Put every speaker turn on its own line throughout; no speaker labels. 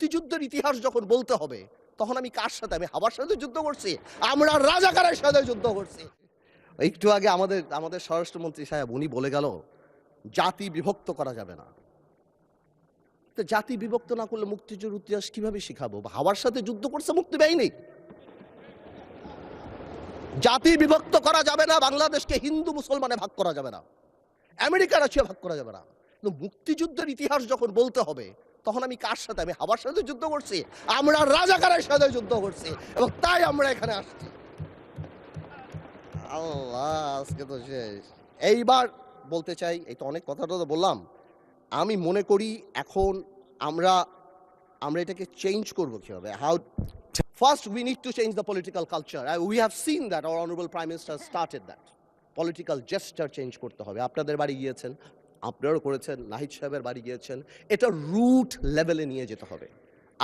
মুক্তিযুদ্ধের ইতিহাস যখন বলতে হবে তখন আমি কার সাথে, আমি হাবার সাথে যুদ্ধ করছি, আমরা রাজাকারের সাথে যুদ্ধ করছি। একটু আগে আমাদের আমাদের স্বরাষ্ট্রমন্ত্রী সাহেব উনি বলে গেল জাতি বিভক্ত করা যাবে না। তো জাতি বিভক্ত না করলে মুক্তিযুদ্ধের ইতিহাস কিভাবে শিখাবো? হাওয়ার সাথে যুদ্ধ করছে মুক্তি বাহিনী। জাতি বিভক্ত করা যাবে না, বাংলাদেশকে হিন্দু মুসলমানে ভাগ করা যাবে না, আমেরিকা রাশিয়া ভাগ করা যাবে না। কিন্তু মুক্তিযুদ্ধের ইতিহাস যখন বলতে হবে তখন আমি কার সাথে, আমি হাওয়ার সাথে যুদ্ধ করছি, আমরা রাজাকারের সাথে যুদ্ধ করছি, এবং তাই আমরা এখানে আসছি। আল্লাহ, আজকে তো শেষ। এইবার বলতে চাই, এই তো অনেক কথাটা তো বললাম, আমি মনে করি এখন আমরা আমরা এটাকে চেঞ্জ করবো কিভাবে? How first we need to change the political culture. We have seen that our honourable prime minister started that. Political gesture change করতে হবে। আপনাদের বাড়ি গিয়েছেন, আপনারাও করেছেন, নাহিদ সাহেবের বাড়ি গিয়েছেন। এটা রুট লেভেলে নিয়ে যেতে হবে।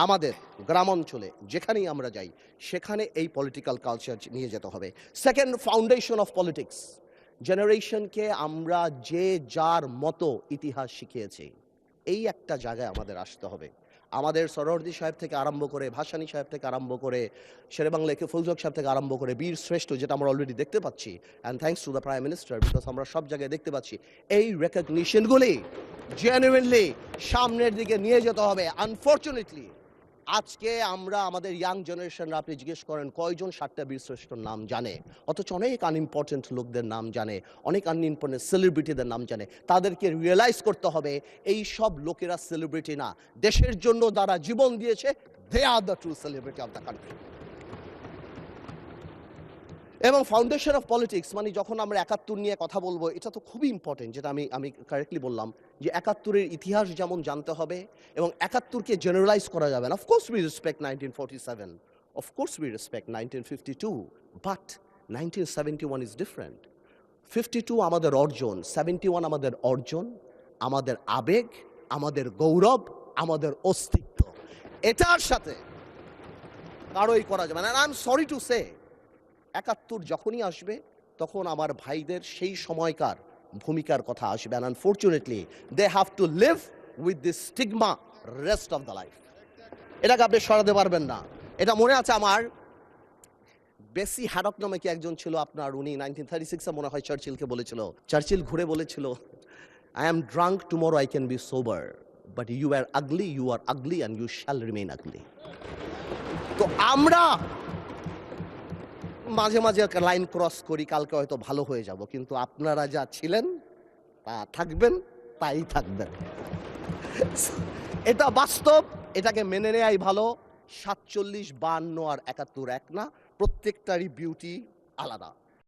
আমাদের গ্রামাঞ্চলে যেখানেই আমরা যাই সেখানে এই পলিটিক্যাল কালচার নিয়ে যেতে হবে। Second, foundation of politics. জেনারেশনকে আমরা যে যার মতো ইতিহাস শিখিয়েছি, এই একটা জায়গায় আমাদের আসতে হবে। আমাদের সরোয়ার্দী সাহেব থেকে আরম্ভ করে, ভাসানী সাহেব থেকে আরম্ভ করে, শেরেবাংলা একে ফৌজক সাহেব থেকে আরম্ভ করে বীর শ্রেষ্ঠ, যেটা আমরা অলরেডি দেখতে পাচ্ছি, and thanks to the prime minister, because আমরা সব জায়গায় দেখতে পাচ্ছি এই রেকগনিশনগুলি জেনুইনলি সামনের দিকে নিয়ে যেতে হবে। আনফর্চুনেটলি আজকে আমরা আমাদের ইয়াং জেনারেশনরা, আপনি জিজ্ঞেস করেন কয়জন 7টা বীরশ্রেষ্ঠর নাম জানে, অথচ অনেক আনইম্পর্টেন্ট লোকদের নাম জানে, অনেক আনইম্পর্টেন্ট সেলিব্রিটিদের নাম জানে। তাদেরকে রিয়েলাইজ করতে হবে এই সব লোকেরা সেলিব্রিটি না, দেশের জন্য যারা জীবন দিয়েছে, they are the true celebrity of the country. এবং ফাউন্ডেশন অফ পলিটিক্স মানে যখন আমরা 71 নিয়ে কথা বলবো, এটা তো খুবই ইম্পর্টেন্ট, যেটা আমি কারেক্টলি বললাম যে 71-এর ইতিহাস যেমন জানতে হবে এবং 71-কে জেনারেলাইজ করা যাবে না। Of course we respect 1947, of course we respect 1952, but 1971 is different. 52 আমাদের অর্জন, 71 আমাদের অর্জন, আমাদের আবেগ, আমাদের গৌরব, আমাদের অস্তিত্ব। এটার সাথে কারোই করা যাবে না। I am sorry to say, 71 যখনই আসবে তখন আমার ভাইদের সেই সময়কার ভূমিকার কথা আসবে, and unfortunately they have to live with this stigma rest of the life. এটাকে আপনি সরাতে পারবেন না। এটা মনে আছে আমার, বেসি হ্যাডক নামে কি একজন ছিল আপনার, উনি 1936-এ মনে হয় চার্চিলকে বলেছিল, চার্চিল ঘুরে বলেছিল, I am drunk, tomorrow I can be sober, but you are ugly, you are ugly and you shall remain ugly. তো আমরা মাঝে মাঝে লাইন ক্রস করি, কালকে হয়তো ভালো হয়ে যাব, কিন্তু আপনারা যা ছিলেন তা থাকবেন, তাই থাকবেন। এটা বাস্তব, এটাকে মেনে নেয়াই ভালো। 47, 52 আর 71 এক না, প্রত্যেকটারই বিউটি আলাদা।